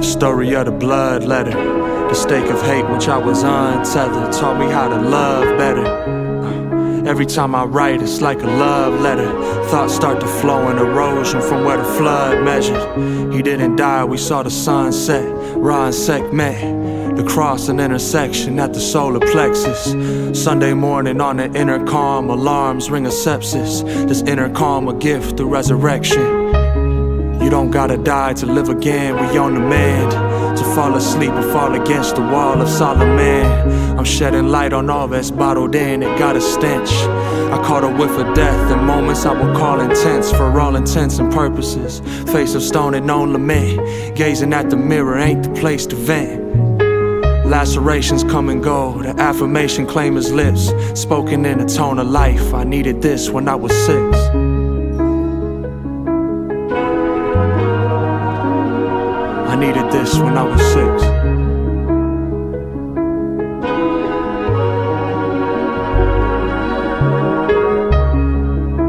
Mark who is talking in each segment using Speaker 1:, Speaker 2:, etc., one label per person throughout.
Speaker 1: story of the bloodletter, the stake of hate which I was untethered, taught me how to love better. Every time I write, it's like a love letter. Thoughts start to flow in erosion from where the flood measured. He didn't die, we saw the sunset. Ra and Sek met, the cross and intersection at the solar plexus. Sunday morning on the intercom, alarms ring a sepsis. This intercom a gift through resurrection. You don't gotta die to live again, we on demand. To fall asleep or fall against the wall of Solomon. I'm shedding light on all that's bottled in, it got a stench. I caught a whiff of death in moments I would call intense. For all intents and purposes, face of stone and no lament. Gazing at the mirror ain't the place to vent. Lacerations come and go, the affirmation claim his lips. Spoken in a tone of life, I needed this when I was 6. I needed this when I was 6.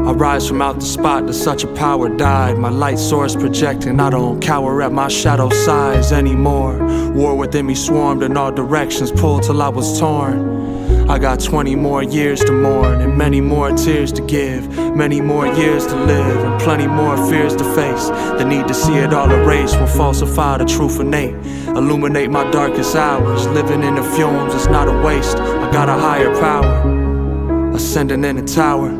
Speaker 1: I rise from out the spot that such a power died. My light source projecting, I don't cower at my shadow size anymore. War within me swarmed in all directions, pulled till I was torn. I got 20 more years to mourn, and many more tears to give, many more years to live, and plenty more fears to face. The need to see it all erased will falsify the truth innate, illuminate my darkest hours. Living in the fumes is not a waste, I got a higher power. Ascending in a tower,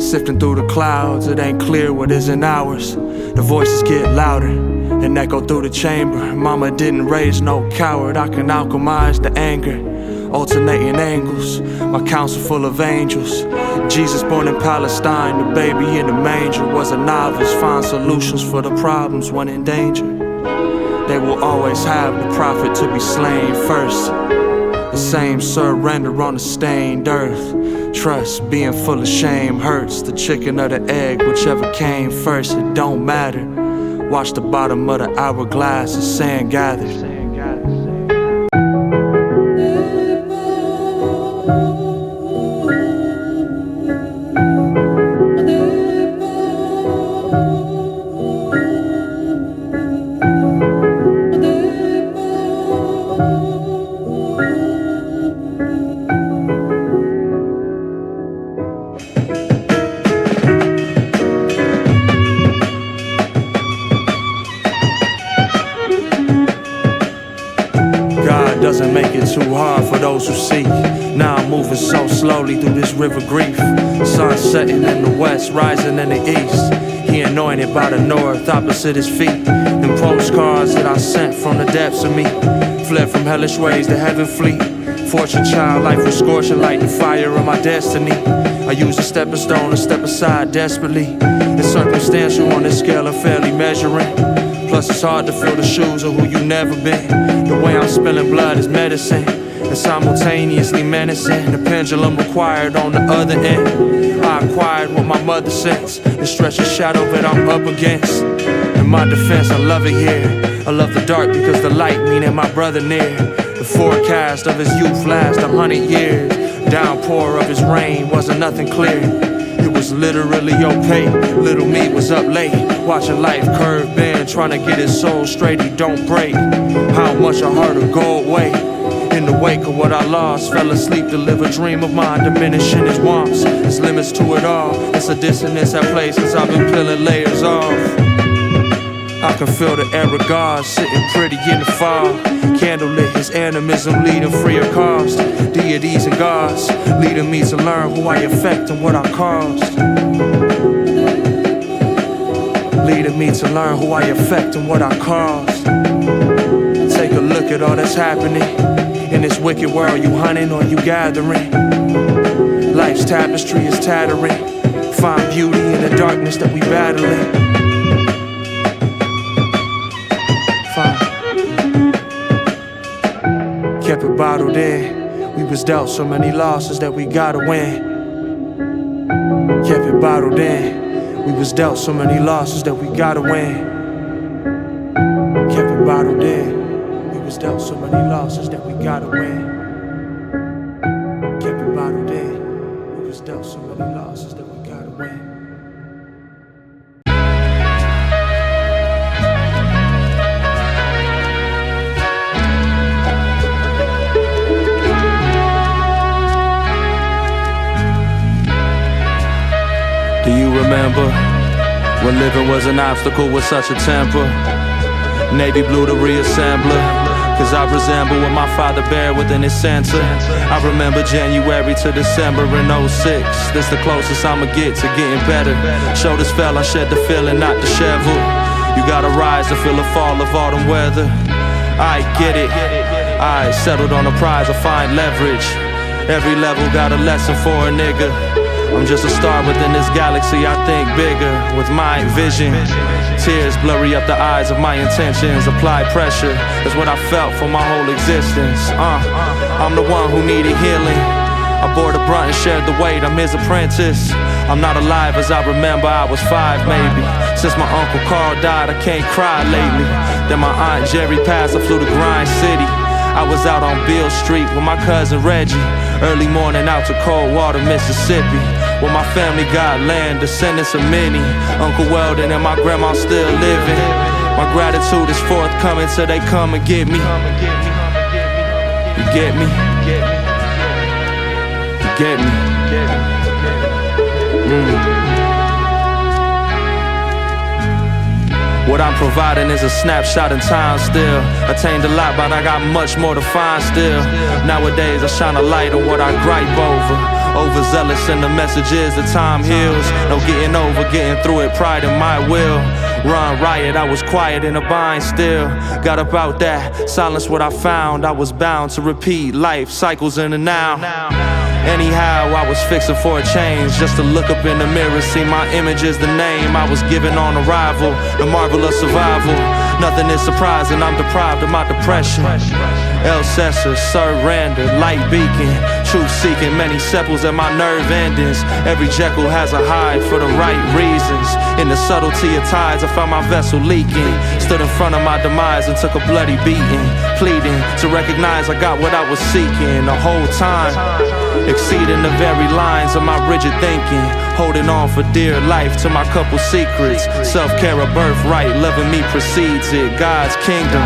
Speaker 1: sifting through the clouds, it ain't clear what isn't ours. The voices get louder and echo through the chamber. Mama didn't raise no coward, I can alchemize the anger. Alternating angles, my counsel full of angels. Jesus born in Palestine, the baby in the manger. Was a novice, find solutions for the problems when in danger. They will always have the prophet to be slain first. The same surrender on the stained earth. Trust, being full of shame hurts. The chicken or the egg, whichever came first, it don't matter. Watch the bottom of the hourglass as sand gathers. Doesn't make it too hard for those who seek. Now I'm moving so slowly through this river grief. Sun setting in the west, rising in the east. He anointed by the north, opposite his feet. Them postcards that I sent from the depths of me. Fled from hellish ways to heaven fleet. Fortune child, life was scorching, lighting fire of my destiny. I use a stepping stone to step aside desperately. It's circumstantial on this scale of fairly measuring. Plus it's hard to fill the shoes of who you never been. The way I'm spilling blood is medicine, and simultaneously menacing. The pendulum required on the other end. I acquired what my mother sends, the stretch of shadow that I'm up against. In my defense, I love it here. I love the dark because the light meaning my brother near. The forecast of his youth lasts 100 years. Downpour of his rain wasn't nothing clear. It was literally opaque. Little me was up late, watching life curve bend, trying to get his soul straight, he don't break. How much I heard her go away. In the wake of what I lost, fell asleep to live a dream of mine, diminishing his wants. There's limits to it all, it's a dissonance at places I've been peeling layers off. I can feel the air of God sitting pretty in the fog. Candlelit, his animism leading free of cost. Deities and gods leading me to learn who I affect and what I caused. Leading me to learn who I affect and what I caused. Take a look at all that's happening in this wicked world. You hunting or you gathering? Life's tapestry is tattering. Find beauty in the darkness that we battling. Kept it bottled in. We was dealt so many losses that we gotta win. Kept it bottled in. We was dealt so many losses that we gotta win. Kept it bottled in. We was dealt so many losses that we gotta win. Kept it bottled in. We was dealt so many losses that we gotta win. remember when living was an obstacle with such a temper. Navy blue to reassembler, cause I resemble what my father bare within his center. I remember January to December in 06. This the closest I'ma get to getting better. Shoulders fell, I shed the feeling, not disheveled. You gotta rise to feel the fall of autumn weather. I get it, I settled on a prize, I find leverage. Every level got a lesson for a nigga. I'm just a star within this galaxy, I think bigger with my vision. Tears blurry up the eyes of my intentions. Apply pressure, that's what I felt for my whole existence. I'm the one who needed healing. I bore the brunt and shared the weight, I'm his apprentice. I'm not alive as I remember, I was 5 maybe. Since my Uncle Carl died, I can't cry lately. Then my Aunt Jerry passed, I flew to Grind City. I was out on Beale Street with my cousin Reggie. Early morning out to Coldwater, Mississippi, where my family got land, descendants of many. Uncle Weldon and my grandma still living. My gratitude is forthcoming till they come and get me. You get me? You get me? What I'm providing is a snapshot in time still. Attained a lot, but I got much more to find still. Nowadays I shine a light on what I gripe over. Overzealous in the messages that time heals. No getting over, getting through it, pride in my will. Run riot, I was quiet in a bind still. Got about that, silence what I found. I was bound to repeat life cycles in the now. Anyhow, I was fixing for a change, just to look up in the mirror, see my image is the name I was given on arrival, the marvel of survival. Nothing is surprising, I'm deprived of my depression. El Cesar, surrender, light beacon, truth seeking, many sepals at my nerve endings. Every Jekyll has a hide for the right reasons. In the subtlety of tides, I found my vessel leaking. Stood in front of my demise and took a bloody beating, pleading to recognize I got what I was seeking the whole time. Exceeding the very lines of my rigid thinking, holding on for dear life to my couple secrets. Self-care a birthright, loving me precedes it. God's kingdom,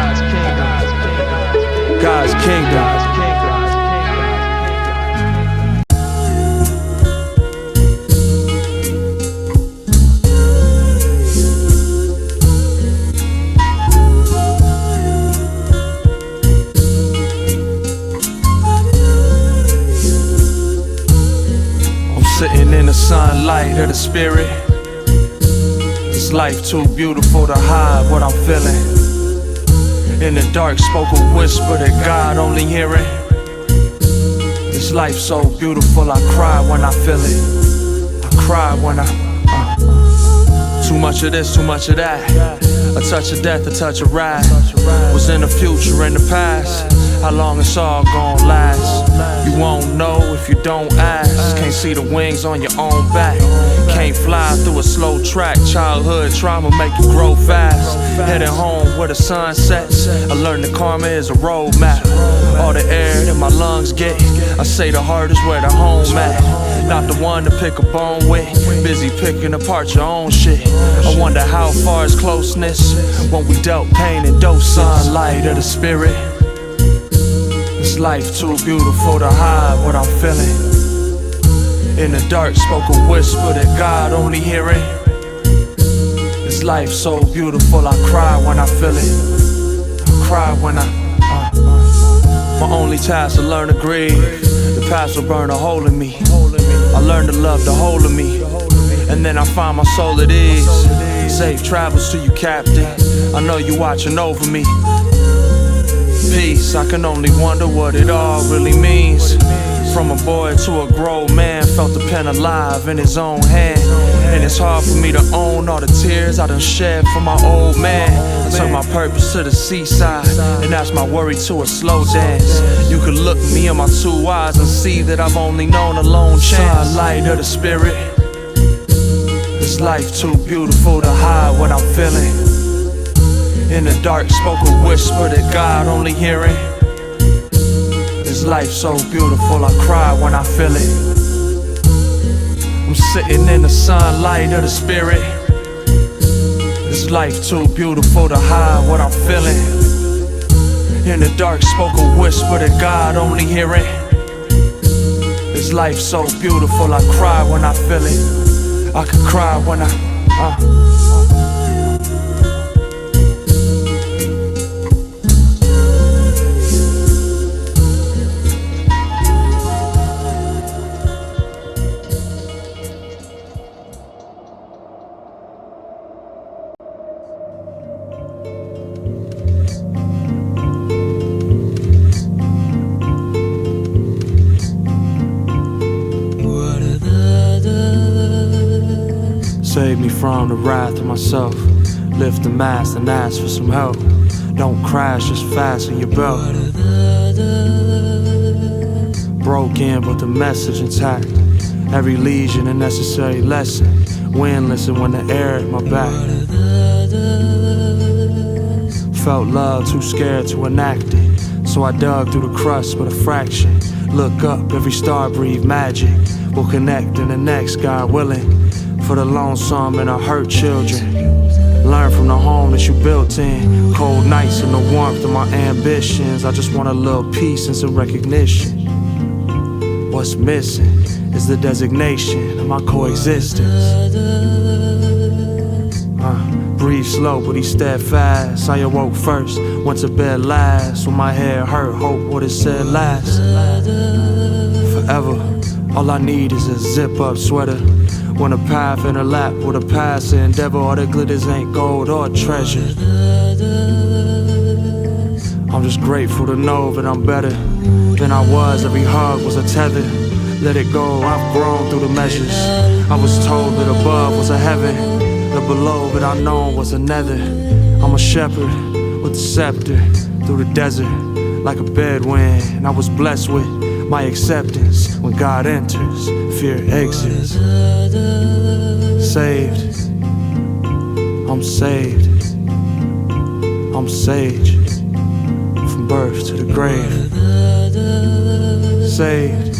Speaker 1: God's kingdom. Sitting in the sunlight of the spirit. This life too beautiful to hide what I'm feeling. In the dark spoke a whisper that God only hearing. This life so beautiful, I cry when I feel it. I cry when too much of this, too much of that. A touch of death, a touch of wrath. Was in the future, in the past. How long it's all gon' last? You won't know if you don't ask. Can't see the wings on your own back. Can't fly through a slow track. Childhood trauma make you grow fast. Heading home where the sun sets. I learned that karma is a roadmap. All the air that my lungs get, I say the heart is where the home at. Not the one to pick a bone with. Busy picking apart your own shit. I wonder how far is closeness when we dealt pain and dose sunlight of the spirit. This life too beautiful to hide what I'm feeling. In the dark spoke a whisper that God only hearing. This life so beautiful, I cry when I feel it. I cry when my only task to learn to grieve. The past will burn a hole in me. I learned to love the whole of me, and then I find my soul at ease. Safe travels to you, Captain. I know you watching over me. Peace, I can only wonder what it all really means. From a boy to a grown man, felt the pen alive in his own hand. And it's hard for me to own all the tears I done shed for my old man. I took my purpose to the seaside, and that's my worry to a slow dance. You could look me in my 2 eyes and see that I've only known a lone chance. Sunlight of the spirit. This life too beautiful to hide what I'm feeling. In the dark spoke a whisper that God only hearing. This life so beautiful, I cry when I feel it. I'm sitting in the sunlight of the spirit. This life too beautiful to hide what I'm feeling. In the dark spoke a whisper that God only hearing. This life so beautiful, I cry when I feel it. I could cry when save me from the wrath of myself. Lift the mast and ask for some help. Don't crash, just fasten your belt. Broken, but the message intact. Every lesion a necessary lesson. Windless and when the air at my back. Felt love, too scared to enact it. So I dug through the crust but a fraction. Look up, every star breathe magic. We'll connect in the next, God willing. For the lonesome and the hurt children. Learn from the home that you built in. Cold nights and the warmth of my ambitions. I just want a little peace and some recognition. What's missing is the designation of my coexistence. Breathe slow but he steadfast. I awoke first, went to bed last. When my head hurt, hope what it said last. Forever, all I need is a zip-up sweater. When a path in her lap with a past endeavor. All the glitters ain't gold or treasure. I'm just grateful to know that I'm better than I was. Every hug was a tether. Let it go, I've grown through the measures. I was told that above was a heaven, that below that I known was a nether. I'm a shepherd with a scepter through the desert like a bedouin. I was blessed with my acceptance. When God enters, fear exits. Saved, I'm saved. I'm sage, from birth to the grave. Saved,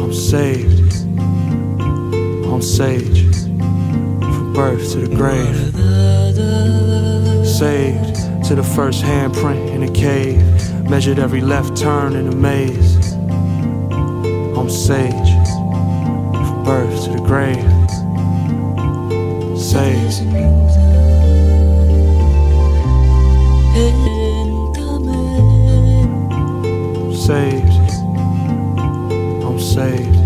Speaker 1: I'm saved. I'm sage, from birth to the grave. Saved to the first handprint in a cave. Measured every left turn in a maze. I'm sage, from birth to the grave. Saved. Saved. I'm saved.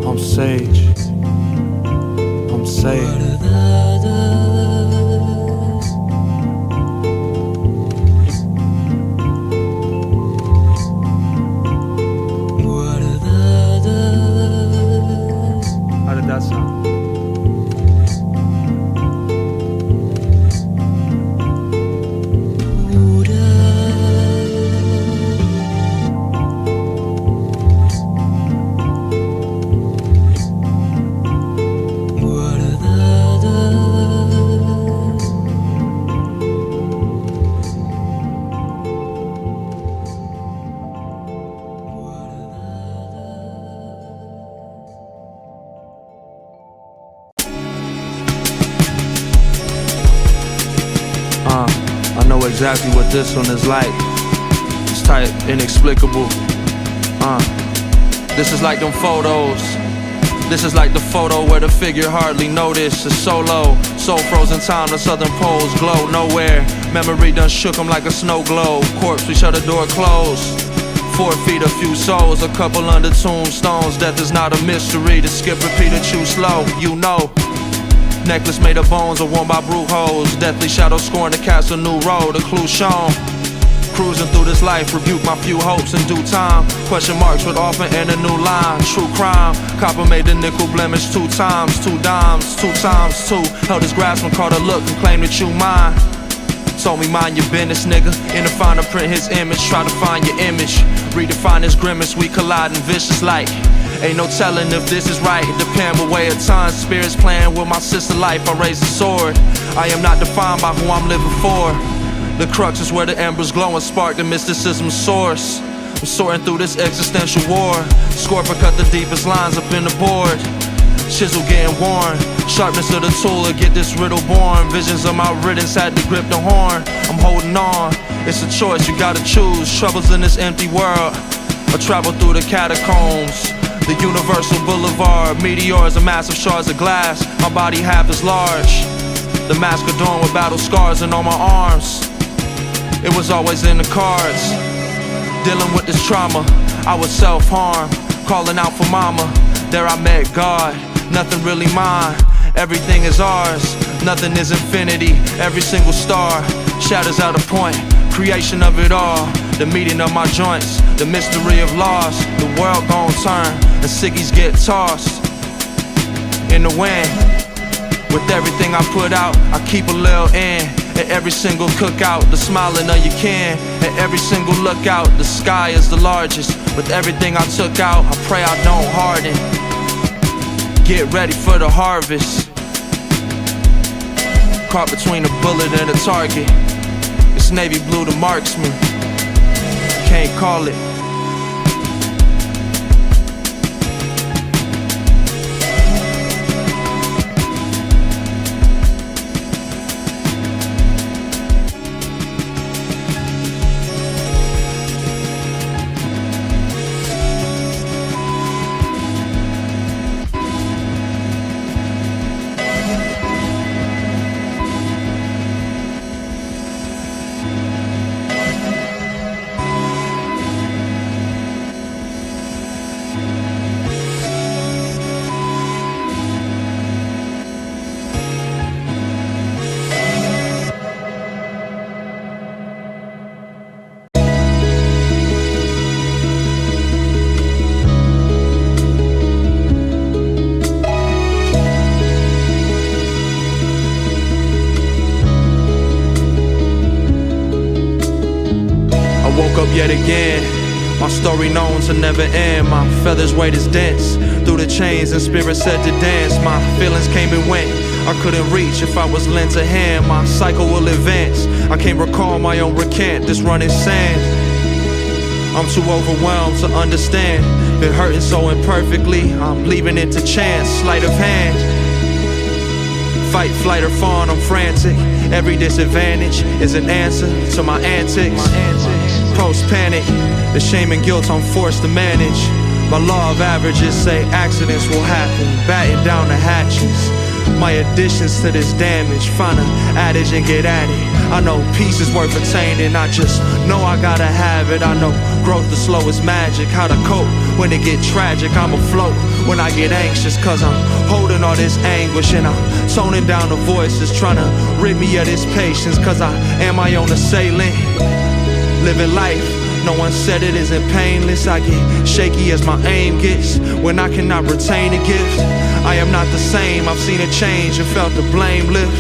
Speaker 1: I'm sage. I'm saved. I know exactly what this one is like. It's tight, inexplicable. This is like them photos. This is like the photo where the figure hardly noticed. It's solo, so frozen time, the southern poles glow nowhere. Memory done shook him like a snow globe. Corpse, we shut the door closed. 4 feet, a few souls, a couple under tombstones. Death is not a mystery, to skip, repeat, or choose slow, you know. Necklace made of bones or worn by brute hoes. Deathly shadow scoring to cast a new road, a clue shown. Cruising through this life, rebuke my few hopes in due time. Question marks would often end a new line. True crime, copper made the nickel blemish 2 times. 2 dimes, 2 times 2. Held his grasp and caught a look and claimed that you mine. Told me mind your business, nigga. In the finer print his image, try to find your image. Redefine his grimace, we collide in vicious light. Ain't no telling if this is right, it depend what way of time. Spirits playing with my sister life, I raise the sword. I am not defined by who I'm living for. The crux is where the embers glow and spark the mysticism's source. I'm sorting through this existential war. Scorpion cut the deepest lines up in the board. Chisel getting worn, sharpness of the tool to get this riddle born. Visions of my riddance had to grip the horn. I'm holding on, it's a choice, you gotta choose. Troubles in this empty world, or travel through the catacombs. The universal boulevard, meteors are massive shards of glass. My body half as large. The mask adorned with battle scars and on my arms. It was always in the cards. Dealing with this trauma, I was self-harm. Calling out for mama, there I met God. Nothing really mine, everything is ours. Nothing is infinity, every single star shatters out a point, creation of it all. The meeting of my joints, the mystery of loss. The world gon' turn, and sickies get tossed in the wind. With everything I put out, I keep a little in. At every single cookout, the smiling of your kin. At every single lookout, the sky is the largest. With everything I took out, I pray I don't harden. Get ready for the harvest. Caught between a bullet and a target. It's navy blue, the marksman. Can't call it. Yet again, my story known to never end. My feathers weight is dense. Through the chains and spirit said to dance. My feelings came and went. I couldn't reach if I was lent a hand. My cycle will advance. I can't recall my own recant. This running sand. I'm too overwhelmed to understand. Been hurting so imperfectly, I'm leaving it to chance. Sleight of hand. Fight, flight, or fawn, I'm frantic. Every disadvantage is an answer to my antics. Post-panic, the shame and guilt I'm forced to manage. My law of averages say accidents will happen. Batten down the hatches. My additions to this damage. Find an adage and get at it. I know peace is worth attaining. I just know I gotta have it. I know growth the slowest magic. How to cope when it get tragic. I'm afloat when I get anxious, cause I'm holding all this anguish. And I'm toning down the voices, trying to rid me of this patience, cause I am my own assailant. Living life, no one said it isn't painless. I get shaky as my aim gets when I cannot retain a gift. I am not the same, I've seen it change and felt the blame lift.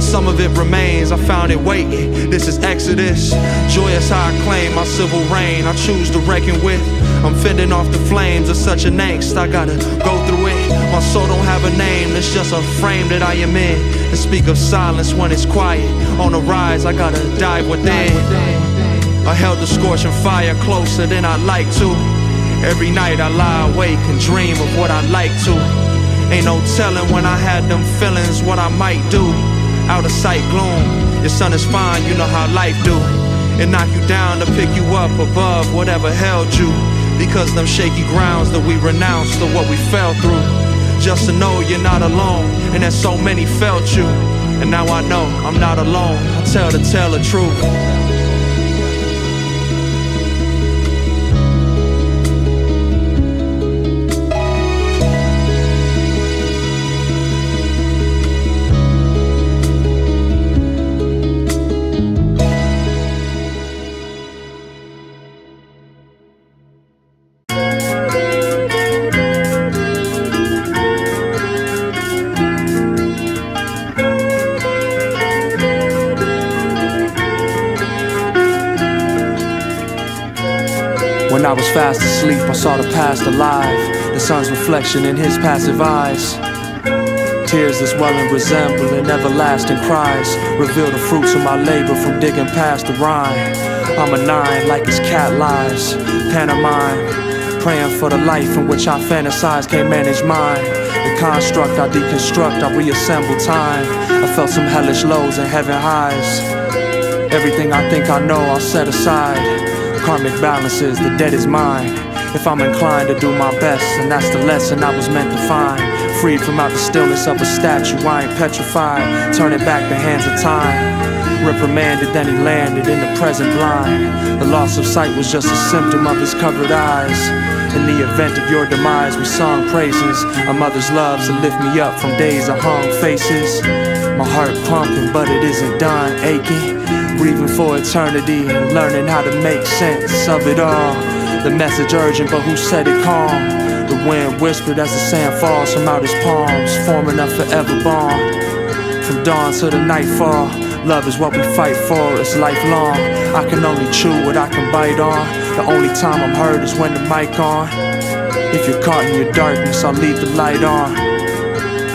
Speaker 1: Some of it remains, I found it waiting. This is Exodus, joyous how I claim my civil reign. I choose to reckon with. I'm fending off the flames of such an angst. I gotta go through it. My soul don't have a name, it's just a frame that I am in. And speak of silence when it's quiet. On the rise, I gotta dive within. I held the scorching fire closer than I'd like to. Every night I lie awake and dream of what I'd like to. Ain't no telling when I had them feelings what I might do. Out of sight gloom, your sun is fine, you know how life do. It knock you down to pick you up above whatever held you. Because them shaky grounds that we renounced are what we fell through. Just to know you're not alone, and that so many felt you. And now I know I'm not alone, I tell the truth. When I was fast asleep, I saw the past alive, the sun's reflection in his passive eyes. Tears that swell and resemble in everlasting cries reveal the fruits of my labor from digging past the rhyme. I'm a nine like his cat lies, pantomime, praying for the life in which I fantasize, can't manage mine. The construct I deconstruct, I reassemble time. I felt some hellish lows and heaven highs. Everything I think I know, I'll set aside. Karmic balances, the debt is mine. If I'm inclined to do my best, and that's the lesson I was meant to find. Freed from out the stillness of a statue, I ain't petrified. Turning back the hands of time. Reprimanded, then he landed in the present blind. The loss of sight was just a symptom of his covered eyes. In the event of your demise, we sung praises. A mother's love to lift me up from days of hung faces. My heart pumping, but it isn't done aching. Grieving for eternity and learning how to make sense of it all. The message urgent, but who said it calm? The wind whispered as the sand falls from out his palms, forming a forever bond. From dawn to the nightfall, love is what we fight for, it's lifelong. I can only chew what I can bite on. The only time I'm heard is when the mic on. If you're caught in your darkness, I'll leave the light on.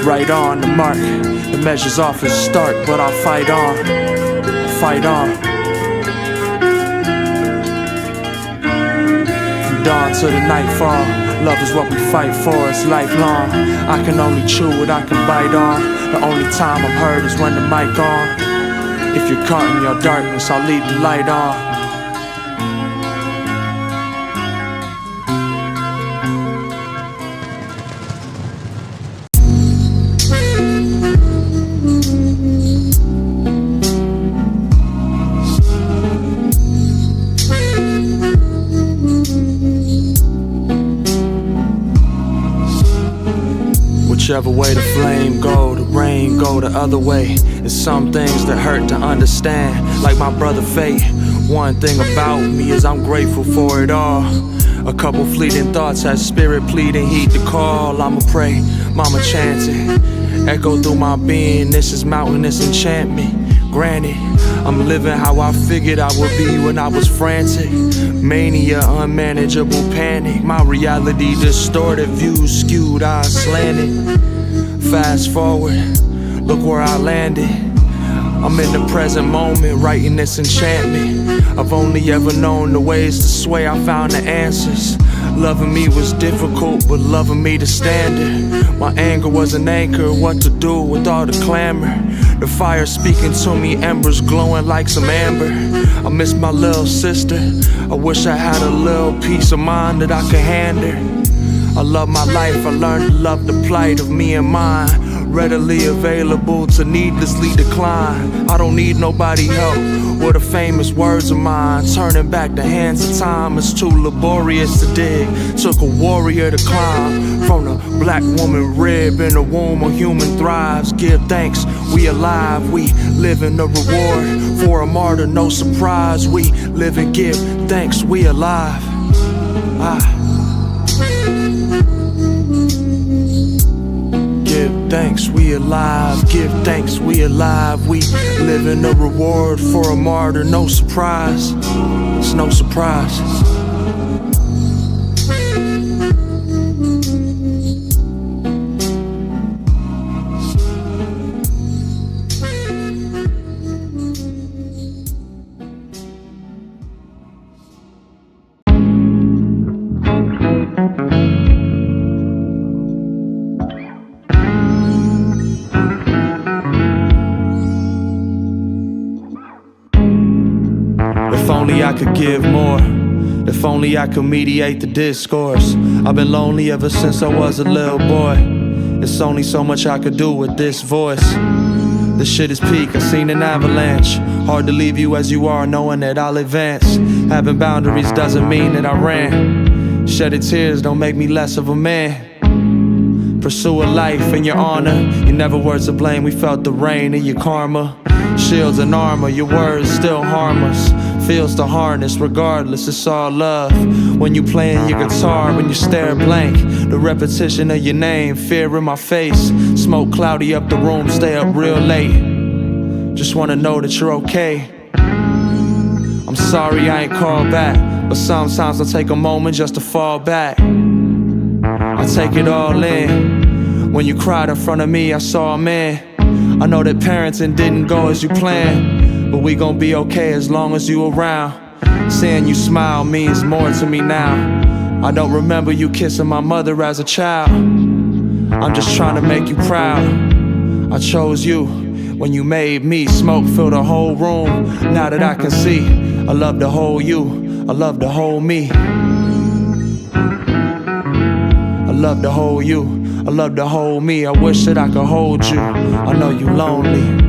Speaker 1: Right on the mark, the measure's off is stark, but I'll fight on, fight on. From dawn to the nightfall, love is what we fight for, it's lifelong. I can only chew what I can bite on. The only time I'm heard is when the mic on. If you're caught in your darkness, I'll leave the light on. Whichever way the flame go, the rain go the other way. It's some things that hurt to understand, like my brother fate. One thing about me is I'm grateful for it all. A couple fleeting thoughts had spirit pleading, heed the call. I'ma pray, mama chanting, echo through my being. This is mountainous enchantment. Granted, I'm living how I figured I would be when I was frantic. Mania, unmanageable panic. My reality distorted, views skewed, eyes slanted. Fast forward, look where I landed. I'm in the present moment, writing this enchantment. I've only ever known the ways to sway, I found the answers. Loving me was difficult, but loving me the standard. My anger was an anchor, what to do with all the clamor. The fire speaking to me, embers glowing like some amber. I miss my little sister, I wish I had a little peace of mind that I could hand her. I love my life, I learned to love the plight of me and mine. Readily available to needlessly decline. I don't need nobody help with the famous words of mine. Turning back the hands of time is too laborious to dig. Took a warrior to climb from the black woman rib in the womb a human thrives. Give thanks, we alive, we live in the reward for a martyr, no surprise. We live and give thanks, we alive. Give thanks, we alive. Give thanks, we alive. We live in a reward for a martyr, no surprise. It's no surprise. If only I could give more. If only I could mediate the discourse. I've been lonely ever since I was a little boy. It's only so much I could do with this voice. This shit is peak, I seen an avalanche. Hard to leave you as you are, knowing that I'll advance. Having boundaries doesn't mean that I ran. Shedding tears don't make me less of a man. Pursue a life in your honor. You never were to blame, we felt the rain in your karma. Shields and armor, your words still harm us. Feels to harness, regardless, it's all love. When you playing your guitar and you stare blank, the repetition of your name, fear in my face. Smoke cloudy up the room, stay up real late. Just wanna know that you're okay. I'm sorry I ain't called back, but sometimes I take a moment just to fall back. I take it all in. When you cried in front of me, I saw a man. I know that parenting didn't go as you planned, but we gon' be okay as long as you around. Seeing you smile means more to me now. I don't remember you kissing my mother as a child. I'm just trying to make you proud. I chose you, when you made me. Smoke fill the whole room, now that I can see. I love to hold you, I love to hold me. I love to hold you, I love to hold me. I wish that I could hold you, I know you lonely.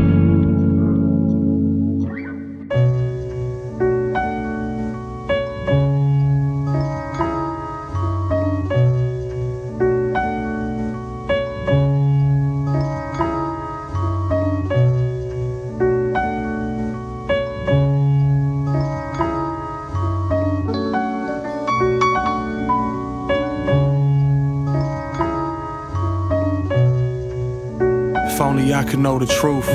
Speaker 1: If only I could know the truth.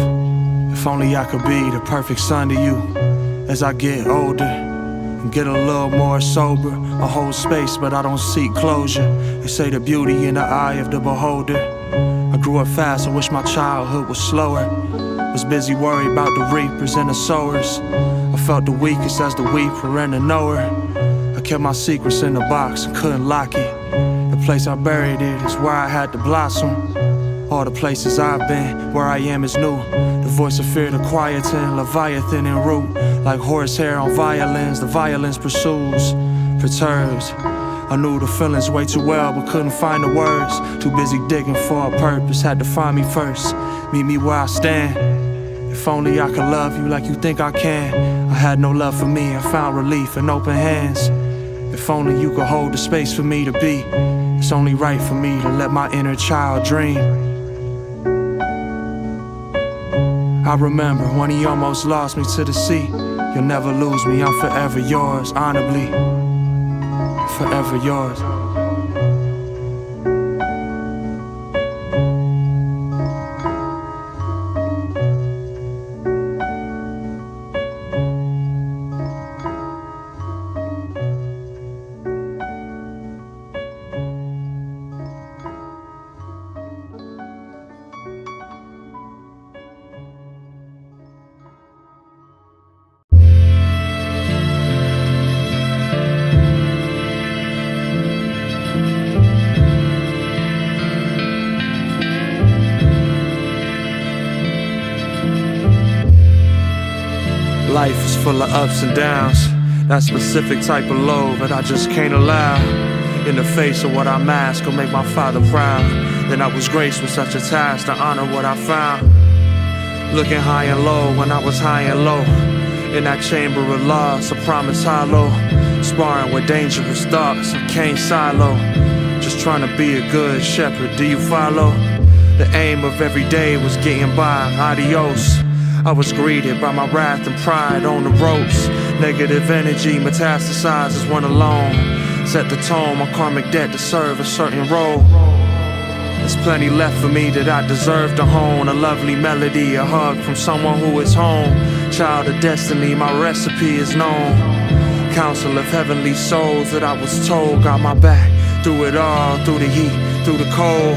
Speaker 1: If only I could be the perfect son to you. As I get older and get a little more sober, I hold space but I don't seek closure. They say the beauty in the eye of the beholder. I grew up fast, I wish my childhood was slower. Was busy worried about the reapers and the sowers. I felt the weakest as the weeper and the knower. I kept my secrets in the box and couldn't lock it. The place I buried it is where I had to blossom. All the places I've been, where I am is new. The voice of fear, the quietin', Leviathan en route. Like horsehair on violins, the violence pursues, perturbs. I knew the feelings way too well, but couldn't find the words. Too busy digging for a purpose, had to find me first. Meet me where I stand. If only I could love you like you think I can. I had no love for me, I found relief in open hands. If only you could hold the space for me to be. It's only right for me to let my inner child dream. I remember when he almost lost me to the sea. You'll never lose me, I'm forever yours, honorably. Forever yours. Life is full of ups and downs. That specific type of low that I just can't allow. In the face of what I mask will make my father proud. Then I was graced with such a task to honor what I found. Looking high and low when I was high and low. In that chamber of loss, a promise hollow. Sparring with dangerous thoughts, I can't silo. Just trying to be a good shepherd, do you follow? The aim of every day was getting by, adios. I was greeted by my wrath and pride on the ropes. Negative energy metastasizes when alone. Set the tone, my karmic debt to serve a certain role. There's plenty left for me that I deserve to hone. A lovely melody, a hug from someone who is home. Child of destiny, my recipe is known. Counsel of heavenly souls that I was told got my back through it all, through the heat, through the cold.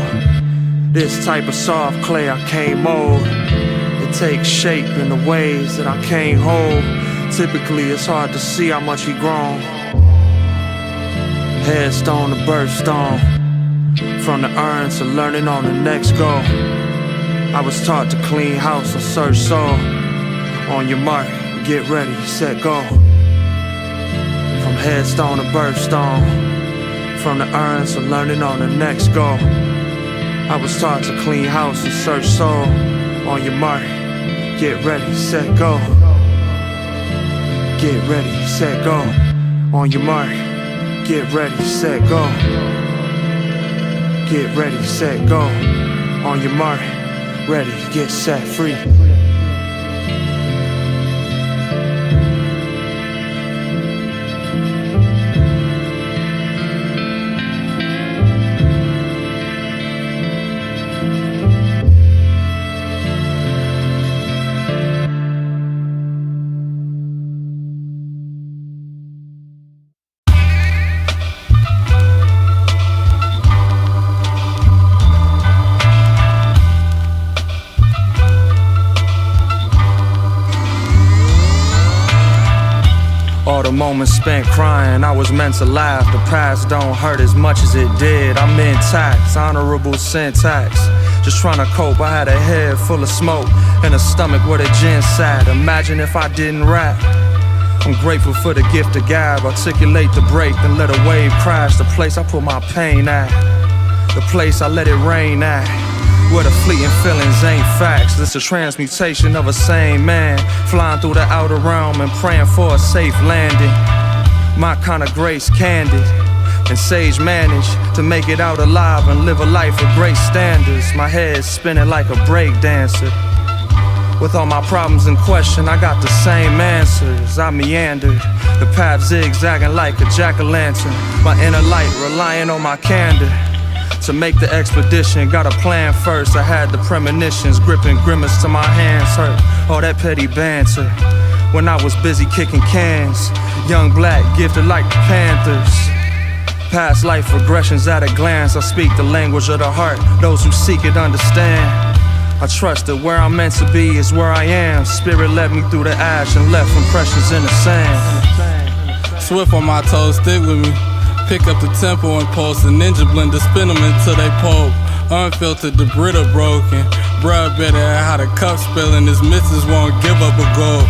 Speaker 1: This type of soft clay I can't mold. It takes shape in the ways that I can't hold. Typically it's hard to see how much he grown. Headstone to birthstone. From the urn to learning on the next goal. I was taught to clean house and search soul. On your mark, get ready, set, go. From headstone to birthstone. From the urn to learning on the next goal. I was taught to clean house and search soul. On your mark, get ready, set, go. Get ready, set, go. On your mark, get ready, set, go. Get ready, set, go. On your mark, ready, get set, free. All the moments spent crying, I was meant to laugh. The past don't hurt as much as it did. I'm intact, honorable syntax. just trying to cope. I had a head full of smoke and a stomach where the gin sat. Imagine if I didn't rap. I'm grateful for the gift of gab. Articulate the break, then let a wave crash. The place I put my pain at, the place I let it rain at, where the fleeting feelings ain't facts. It's a transmutation of a sane man, flying through the outer realm and praying for a safe landing. My kind of grace candid and sage managed to make it out alive and live a life of great standards. My head's spinning like a break dancer. With all my problems in question, I got the same answers. I meandered, the path zigzagging like a jack-o'-lantern. My inner light relying on my candor to make the expedition. Got a plan first, I had the premonitions. Gripping grimace till my hands hurt. All that petty banter when I was busy kicking cans. Young black, gifted like the Panthers. Past life regressions at a glance. I speak the language of the heart. Those who seek it understand. I trust that where I'm meant to be is where I am. Spirit led me through the ash and left impressions in the sand.
Speaker 2: Swift on my toes, stick with me. Pick up the tempo and pulse. The ninja blender, spin them until they pulp. Unfiltered, the Brita broken. Bruh better at how the cup spilling. This missus won't give up a goal.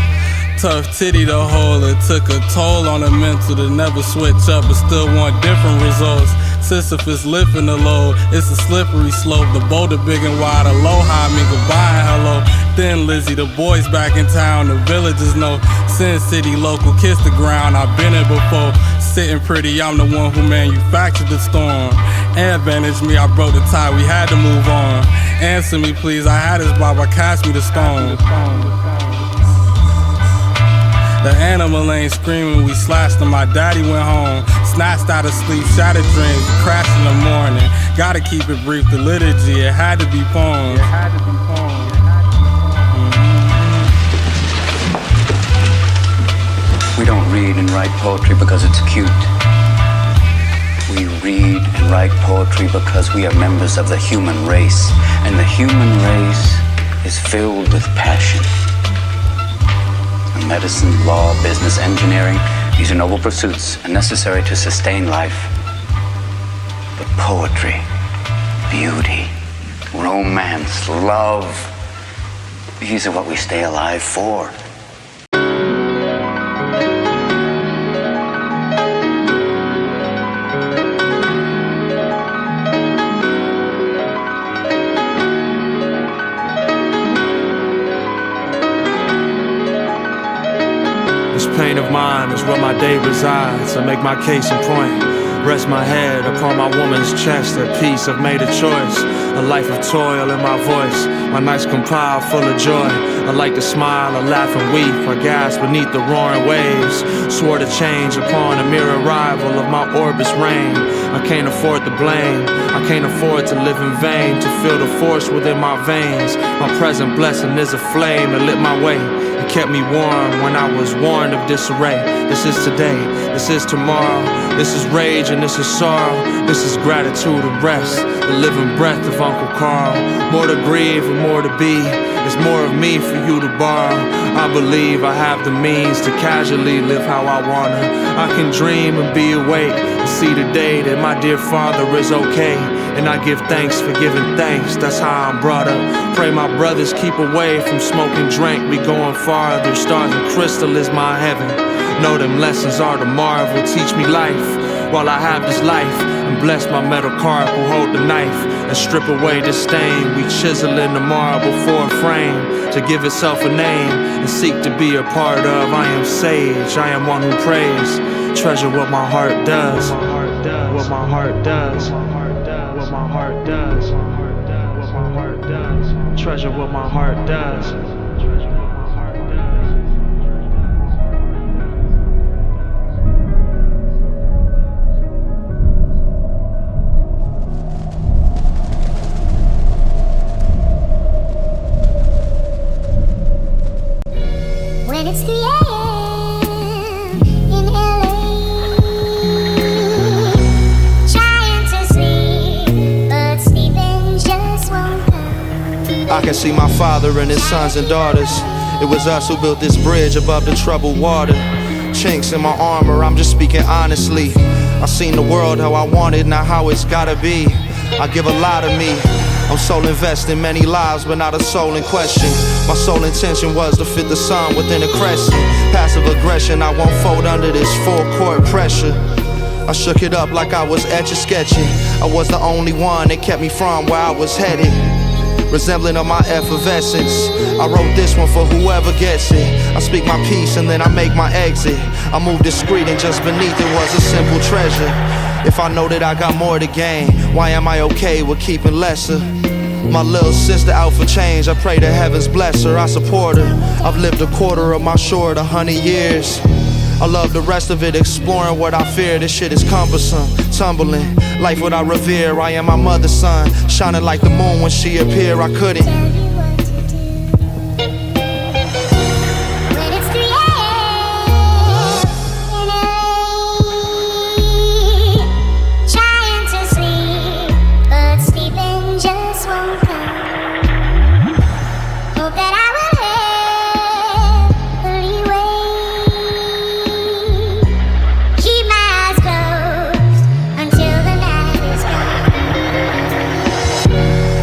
Speaker 2: Tough titty to hold, it took a toll on the mental to never switch up but still want different results. Sisyphus lifting the load, it's a slippery slope. The boulder big and wide, aloha mean goodbye and hello. Then Lizzie, the boys back in town, the villagers know. Sin City local, kiss the ground, I've been it before. Sitting pretty, I'm the one who manufactured the storm. Advantage me, I broke the tie, we had to move on. Answer me please, I had his Baba, cast me the stone. The animal ain't screaming, we slashed him, my daddy went home. Snatched out of sleep, shattered dreams, crashed in the morning. Gotta keep it brief, the liturgy, it had to be poems.
Speaker 3: We don't read and write poetry because it's cute. We read and write poetry because we are members of the human race. And the human race is filled with passion. Medicine, law, business, engineering, these are noble pursuits and necessary to sustain life. But poetry, beauty, romance, love, these are what we stay alive for.
Speaker 1: Pain of mine is where my day resides. I make my case in point, rest my head upon my woman's chest. At peace I've made a choice, a life of toil in my voice. My nights compile full of joy. I like to smile, I laugh and weep. I gasp beneath the roaring waves. Swore to change upon a mere arrival of my orbit's reign. I can't afford the blame, I can't afford to live in vain. To feel the force within my veins. My present blessing is a flame that lit my way. It kept me warm when I was warned of disarray. This is today, this is tomorrow. This is rage and this is sorrow. This is gratitude and rest, the living breath of Uncle Carl. More to grieve and more to be. It's more of me for you to borrow. I believe I have the means to casually live how I wanna. I can dream and be awake and see the day that my dear father is okay. And I give thanks for giving thanks, that's how I'm brought up. Pray my brothers keep away from smoke and drink. We going farther, stars and crystal is my heaven. Know them lessons are the marvel, teach me life while I have this life. And bless my metal carp who hold the knife and strip away the stain. We chisel in the marble for a frame to give itself a name and seek to be a part of. I am sage, I am one who prays. Treasure what my heart does, what my heart does, what my heart does, what my heart does. Treasure what my heart does.
Speaker 4: When it's 3 a.m. in LA, trying to sleep, but sleeping just won't come.
Speaker 1: I can see my father and his sons and daughters. It was us who built this bridge above the troubled water. Chinks in my armor, I'm just speaking honestly. I seen the world how I want it, not how it's gotta be. I give a lot of me,
Speaker 5: I'm soul invested in many lives, but not a soul in question. My sole intention was to fit the sun within a crescent. Passive aggression, I won't fold under this full court pressure. I shook it up like I was etch-a-sketching. I was the only one that kept me from where I was headed, resembling of my effervescence. I wrote this one for whoever gets it. I speak my piece and then I make my exit. I move discreet and just beneath it was a simple treasure. If I know that I got more to gain, why am I okay with keeping lesser? My little sister out for change, I pray the heavens bless her, I support her. I've lived a quarter of my short, 100 years. I love the rest of it, exploring what I fear. This shit is cumbersome, tumbling. Life what I revere, I am my mother's son. Shining like the moon when she appeared, I couldn't.
Speaker 4: When it's 3 a.m. Trying to sleep, but sleeping just won't come. Hope that I will have the leeway. Keep my eyes closed until the night is gone.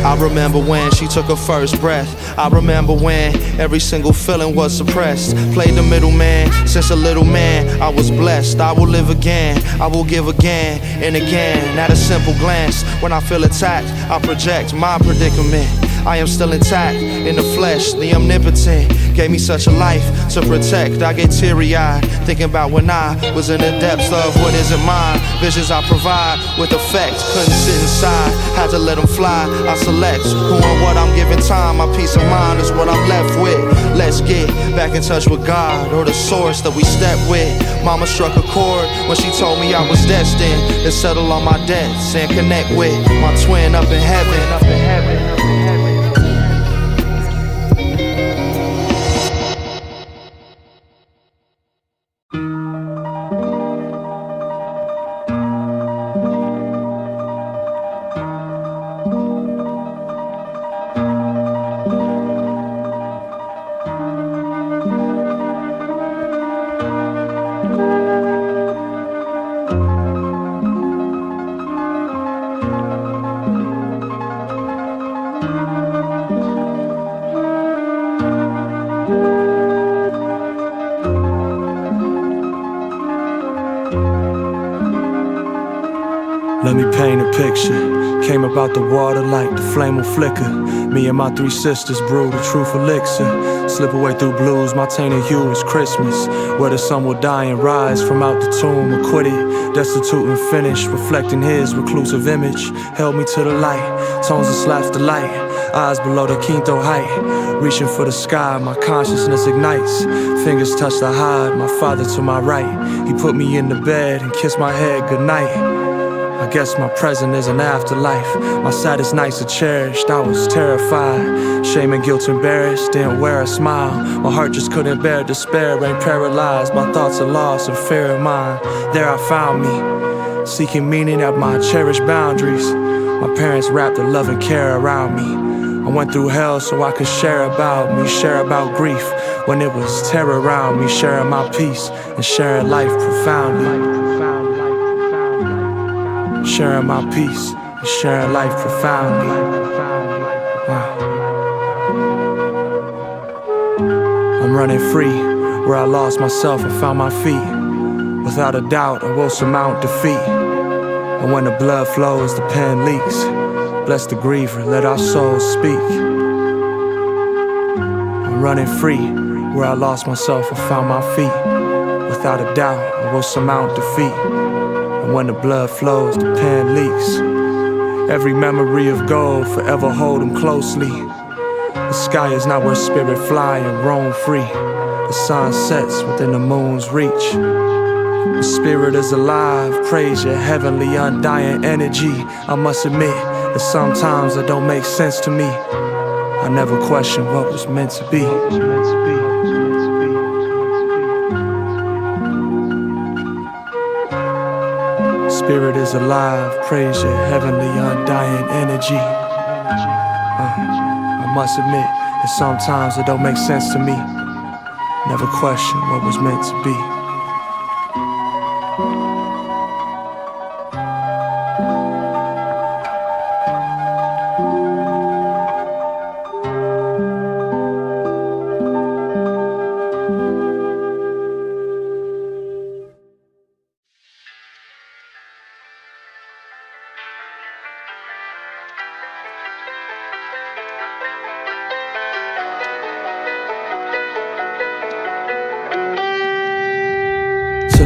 Speaker 5: I remember when she took her first breath. I remember when every single feeling was suppressed. Played the middleman since a little man. I was blessed. I will live again. I will give again and again. At a simple glance, when I feel attacked, I project my predicament. I am still intact in the flesh. The omnipotent gave me such a life to protect. I get teary-eyed thinking about when I was in the depths of what isn't mine. Visions I provide with effect. Couldn't sit inside, had to let them fly. I select who and what I'm giving time. My peace of mind is what I'm left with. Let's get back in touch with God or the source that we step with. Mama struck a chord when she told me I was destined to settle all my debts and connect with my twin up in heaven.
Speaker 1: Let me paint a picture. Came about the water like the flame will flicker. Me and my 3 sisters brew the truth elixir. Slip away through blues, my tainted hue is Christmas. Where the sun will die and rise from out the tomb, acquitted, destitute and finished, reflecting his reclusive image. Held me to the light, tones that slaps the light. Eyes below the quinto height, reaching for the sky, my consciousness ignites. Fingers touch the hide, my father to my right. He put me in the bed and kissed my head goodnight. I guess my present is an afterlife. My saddest nights are cherished, I was terrified. Shame and guilt embarrassed, didn't wear a smile. My heart just couldn't bear despair, ain't paralyzed. My thoughts are lost and fear of mine. There I found me, seeking meaning at my cherished boundaries. My parents wrapped their love and care around me. I went through hell so I could share about me, share about grief. When it was terror around me, sharing my peace and sharing life profoundly. Sharing my peace and sharing life profoundly. I'm running free, where I lost myself and found my feet. Without a doubt, I will surmount defeat. And when the blood flows, the pen leaks. Bless the griever, let our souls speak. I'm running free, where I lost myself and found my feet. Without a doubt, I will surmount defeat. And when the blood flows, the pen leaks. Every memory of gold, forever hold them closely. The sky is not where spirit fly and roam free. The sun sets within the moon's reach. The spirit is alive, praise your heavenly undying energy. I must admit that sometimes it don't make sense to me. I never question what was meant to be. Spirit is alive, praise your heavenly undying energy. I must admit that sometimes it don't make sense to me. Never question what was meant to be.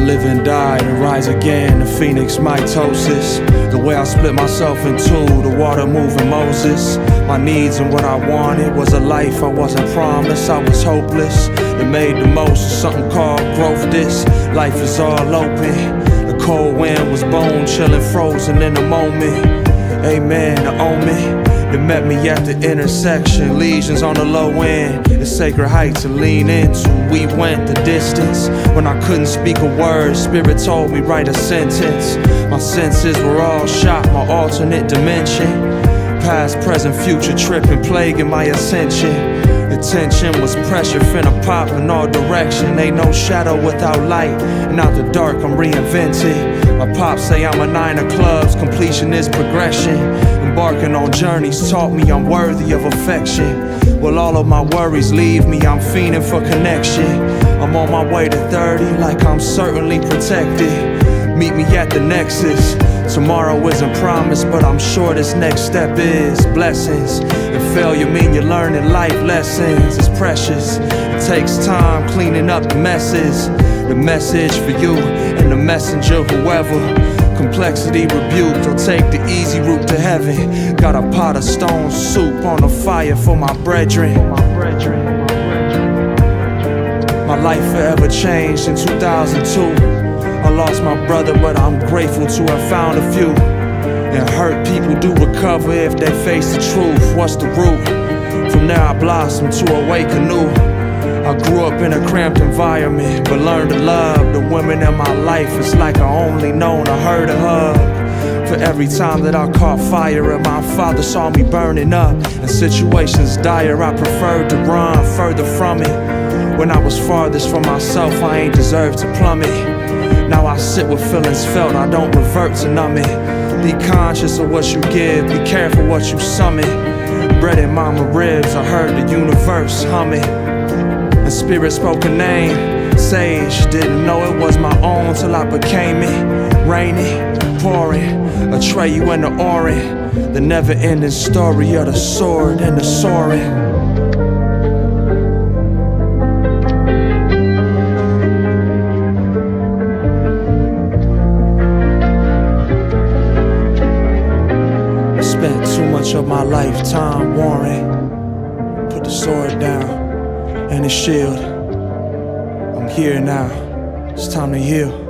Speaker 1: live and die, to rise again, the phoenix mitosis. The way I split myself in two, the water moving Moses. My needs and what I wanted was a life I wasn't promised. I was hopeless, that made the most of something called growth. This life is all open. The cold wind was bone chilling, frozen in a moment. Amen, the omen that met me at the intersection. Legions on the low end, the sacred heights to lean into. We went the distance when I couldn't speak a word. Spirit told me write a sentence. My senses were all shot, my alternate dimension. Past, present, future tripping, plaguing my ascension. The tension was pressure, finna pop in all direction. Ain't no shadow without light, and out the dark I'm reinvented. My pops say I'm a 9 of clubs, completion is progression. Embarking on journeys taught me I'm worthy of affection. Well, all of my worries leave me, I'm fiending for connection. I'm on my way to 30 like I'm certainly protected. Meet me at the nexus. Tomorrow isn't promised, but I'm sure this next step is blessings. And failure mean you're learning life lessons. It's precious, it takes time cleaning up the messes. The message for you and the messenger, whoever. Complexity rebuked, or take the easy route to heaven. Got a pot of stone soup on the fire for my brethren. My life forever changed in 2002. I lost my brother, but I'm grateful to have found a few. And hurt people do recover if they face the truth. What's the root? From there I blossomed to awake anew. I grew up in a cramped environment, but learned to love the women in my life. It's like I only known I heard a hug. For every time that I caught fire and my father saw me burning up, in situations dire I preferred to run further from it. When I was farthest from myself, I ain't deserved to plummet. Now I sit with feelings felt, I don't revert to numb it. Be conscious of what you give, be careful what you summon. Bread in mama ribs, I heard the universe humming. And spirit spoke a name, Sage. Didn't know it was my own till I became it. Raining, pouring, a tray you in the orange. The never-ending story of the sword and the soaring. Spent too much of my lifetime warring. Put the sword down and the shield. I'm here now. It's time to heal.